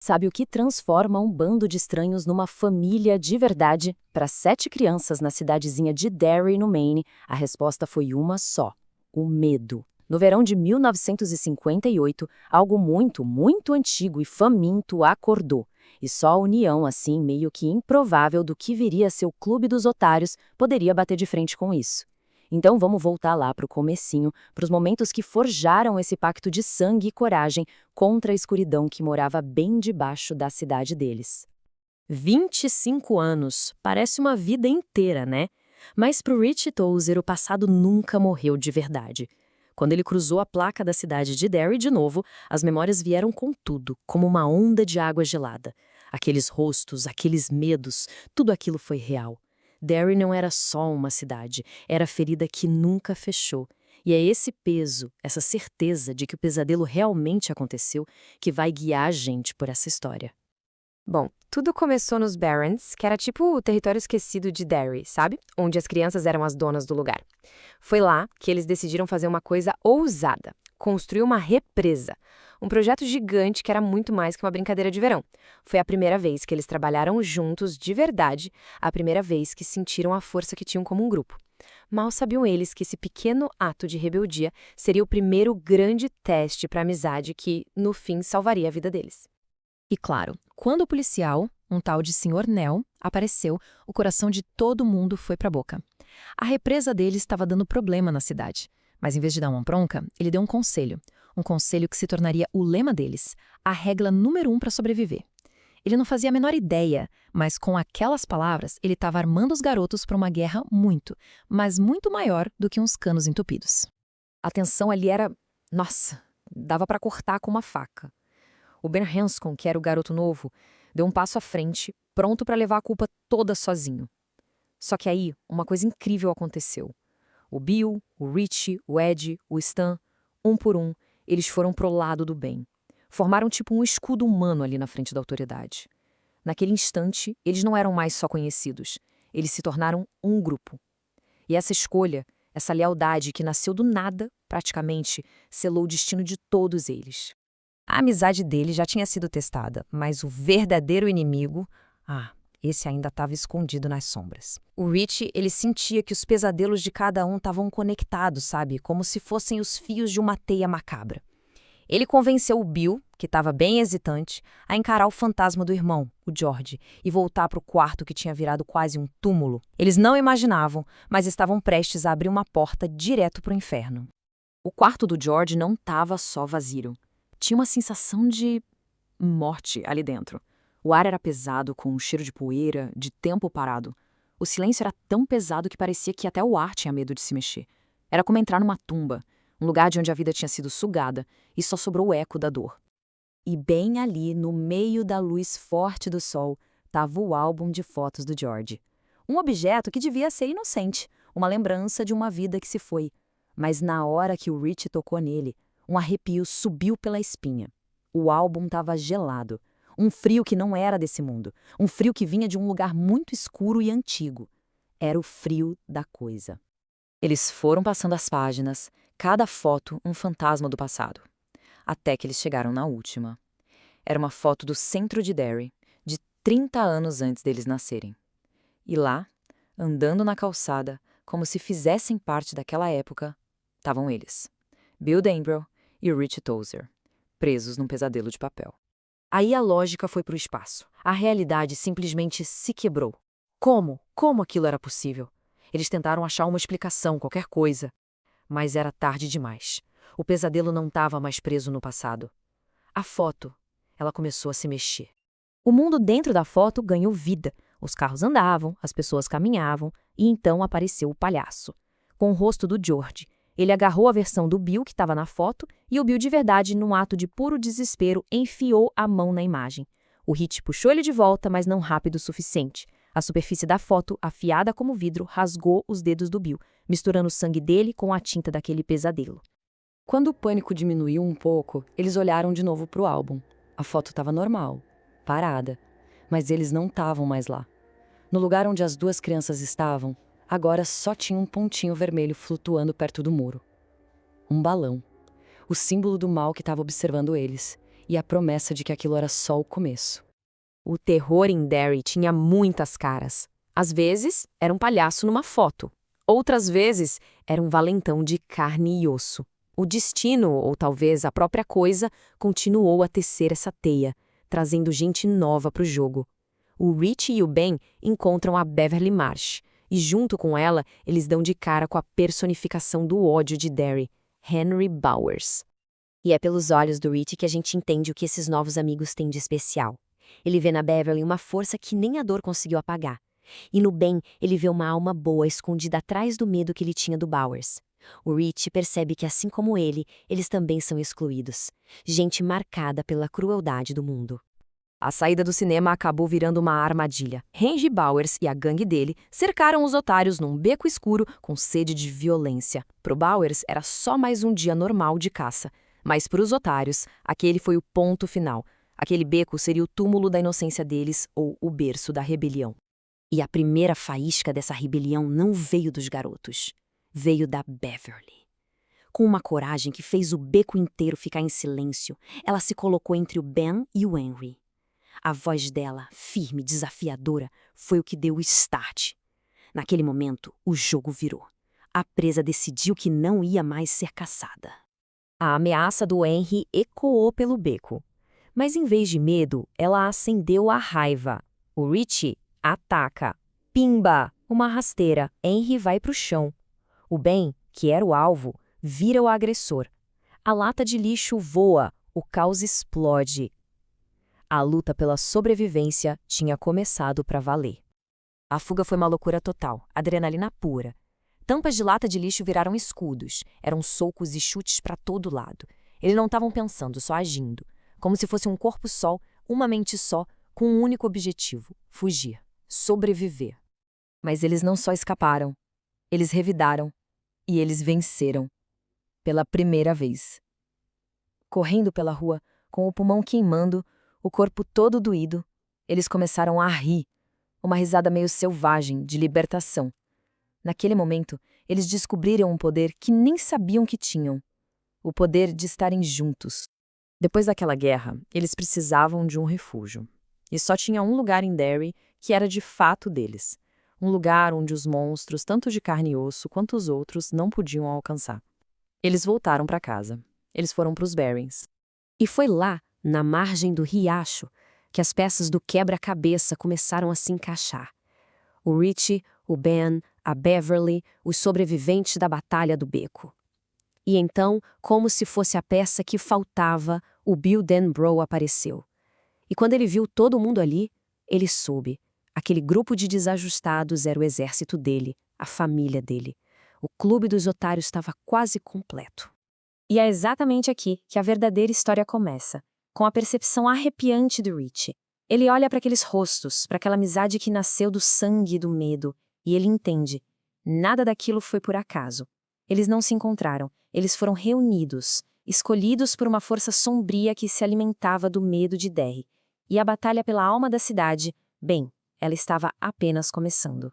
Sabe o que transforma um bando de estranhos numa família de verdade? Para 7 crianças na cidadezinha de Derry, no Maine, a resposta foi uma só: o medo. No verão de 1958, algo muito, muito antigo e faminto acordou. E só a união, assim, meio que improvável do que viria a ser o Clube dos Otários poderia bater de frente com isso. Então vamos voltar lá para o comecinho, para os momentos que forjaram esse pacto de sangue e coragem contra a escuridão que morava bem debaixo da cidade deles. 25 anos, parece uma vida inteira, né? Mas para o Richie Tozier o passado nunca morreu de verdade. Quando ele cruzou a placa da cidade de Derry de novo, as memórias vieram com tudo, como uma onda de água gelada. Aqueles rostos, aqueles medos, tudo aquilo foi real. Derry não era só uma cidade, era a ferida que nunca fechou. E é esse peso, essa certeza de que o pesadelo realmente aconteceu, que vai guiar a gente por essa história. Bom, tudo começou nos Barrens, que era tipo o território esquecido de Derry, sabe? Onde as crianças eram as donas do lugar. Foi lá que eles decidiram fazer uma coisa ousada: construir uma represa. Um projeto gigante que era muito mais que uma brincadeira de verão. Foi a primeira vez que eles trabalharam juntos de verdade, a primeira vez que sentiram a força que tinham como um grupo. Mal sabiam eles que esse pequeno ato de rebeldia seria o primeiro grande teste para a amizade que, no fim, salvaria a vida deles. E claro, quando o policial, um tal de Sr. Nell, apareceu, o coração de todo mundo foi para a boca. A represa dele estava dando problema na cidade, mas em vez de dar uma bronca, ele deu um conselho que se tornaria o lema deles, a regra número 1 para sobreviver. Ele não fazia a menor ideia, mas com aquelas palavras ele estava armando os garotos para uma guerra muito, mas muito maior do que uns canos entupidos. A tensão ali era, nossa, dava para cortar com uma faca. O Ben Hanscom, que era o garoto novo, deu um passo à frente, pronto para levar a culpa toda sozinho. Só que aí, uma coisa incrível aconteceu. O Bill, o Richie, o Ed, o Stan, um por um, eles foram pro lado do bem. Formaram tipo um escudo humano ali na frente da autoridade. Naquele instante, eles não eram mais só conhecidos. Eles se tornaram um grupo. E essa escolha, essa lealdade que nasceu do nada, praticamente, selou o destino de todos eles. A amizade dele já tinha sido testada, mas o verdadeiro inimigo, esse ainda estava escondido nas sombras. O Richie, ele sentia que os pesadelos de cada um estavam conectados, sabe? Como se fossem os fios de uma teia macabra. Ele convenceu o Bill, que estava bem hesitante, a encarar o fantasma do irmão, o George, e voltar para o quarto que tinha virado quase um túmulo. Eles não imaginavam, mas estavam prestes a abrir uma porta direto para o inferno. O quarto do George não estava só vazio. Tinha uma sensação de morte ali dentro. O ar era pesado, com um cheiro de poeira, de tempo parado. O silêncio era tão pesado que parecia que até o ar tinha medo de se mexer. Era como entrar numa tumba, um lugar de onde a vida tinha sido sugada e só sobrou o eco da dor. E bem ali, no meio da luz forte do sol, estava o álbum de fotos do George. Um objeto que devia ser inocente, uma lembrança de uma vida que se foi. Mas na hora que o Richie tocou nele, um arrepio subiu pela espinha. O álbum estava gelado. Um frio que não era desse mundo. Um frio que vinha de um lugar muito escuro e antigo. Era o frio da coisa. Eles foram passando as páginas, cada foto um fantasma do passado. Até que eles chegaram na última. Era uma foto do centro de Derry, de 30 anos antes deles nascerem. E lá, andando na calçada, como se fizessem parte daquela época, estavam eles. Bill Denbrough e o Richie Tozier, presos num pesadelo de papel. Aí a lógica foi para o espaço. A realidade simplesmente se quebrou. Como? Como aquilo era possível? Eles tentaram achar uma explicação, qualquer coisa. Mas era tarde demais. O pesadelo não estava mais preso no passado. A foto, ela começou a se mexer. O mundo dentro da foto ganhou vida. Os carros andavam, as pessoas caminhavam, e então apareceu o palhaço. Com o rosto do George. Ele agarrou a versão do Bill que estava na foto e o Bill de verdade, num ato de puro desespero, enfiou a mão na imagem. O Hit puxou ele de volta, mas não rápido o suficiente. A superfície da foto, afiada como vidro, rasgou os dedos do Bill, misturando o sangue dele com a tinta daquele pesadelo. Quando o pânico diminuiu um pouco, eles olharam de novo para o álbum. A foto estava normal, parada, mas eles não estavam mais lá. No lugar onde as duas crianças estavam, agora só tinha um pontinho vermelho flutuando perto do muro. Um balão. O símbolo do mal que estava observando eles. e a promessa de que aquilo era só o começo. O terror em Derry tinha muitas caras. Às vezes, era um palhaço numa foto. Outras vezes, era um valentão de carne e osso. O destino, ou talvez a própria coisa, continuou a tecer essa teia, trazendo gente nova para o jogo. O Rich e o Ben encontram a Beverly Marsh, e junto com ela, eles dão de cara com a personificação do ódio de Derry, Henry Bowers. E é pelos olhos do Rich que a gente entende o que esses novos amigos têm de especial. Ele vê na Beverly uma força que nem a dor conseguiu apagar. E no Ben, ele vê uma alma boa escondida atrás do medo que ele tinha do Bowers. O Rich percebe que, assim como ele, eles também são excluídos. Gente marcada pela crueldade do mundo. A saída do cinema acabou virando uma armadilha. Henry Bowers e a gangue dele cercaram os otários num beco escuro com sede de violência. Pro Bowers, era só mais um dia normal de caça. Mas para os otários, aquele foi o ponto final. Aquele beco seria o túmulo da inocência deles ou o berço da rebelião. E a primeira faísca dessa rebelião não veio dos garotos. Veio da Beverly. Com uma coragem que fez o beco inteiro ficar em silêncio, ela se colocou entre o Ben e o Henry. A voz dela, firme, desafiadora, foi o que deu o start. Naquele momento, o jogo virou. A presa decidiu que não ia mais ser caçada. A ameaça do Henry ecoou pelo beco. Mas em vez de medo, ela acendeu a raiva. O Richie ataca. Pimba! Uma rasteira. Henry vai pro chão. O Ben, que era o alvo, vira o agressor. A lata de lixo voa. O caos explode. A luta pela sobrevivência tinha começado para valer. A fuga foi uma loucura total, adrenalina pura. Tampas de lata de lixo viraram escudos. Eram socos e chutes para todo lado. Eles não estavam pensando, só agindo. Como se fosse um corpo só, uma mente só, com um único objetivo: fugir, sobreviver. Mas eles não só escaparam, eles revidaram e eles venceram. Pela primeira vez. Correndo pela rua, com o pulmão queimando, o corpo todo doído, eles começaram a rir, uma risada meio selvagem, de libertação. Naquele momento, eles descobriram um poder que nem sabiam que tinham: o poder de estarem juntos. Depois daquela guerra, eles precisavam de um refúgio. E só tinha um lugar em Derry que era de fato deles. Um lugar onde os monstros, tanto de carne e osso quanto os outros, não podiam alcançar. Eles voltaram para casa. Eles foram para os Barrens. E foi lá, na margem do riacho, que as peças do quebra-cabeça começaram a se encaixar. O Richie, o Ben, a Beverly, os sobreviventes da Batalha do Beco. E então, como se fosse a peça que faltava, o Bill Denbrough apareceu. E quando ele viu todo mundo ali, ele soube. Aquele grupo de desajustados era o exército dele, a família dele. O clube dos otários estava quase completo. E é exatamente aqui que a verdadeira história começa, com a percepção arrepiante do Richie. Ele olha para aqueles rostos, para aquela amizade que nasceu do sangue e do medo, e ele entende. Nada daquilo foi por acaso. Eles não se encontraram, eles foram reunidos, escolhidos por uma força sombria que se alimentava do medo de Derry. E a batalha pela alma da cidade, bem, ela estava apenas começando.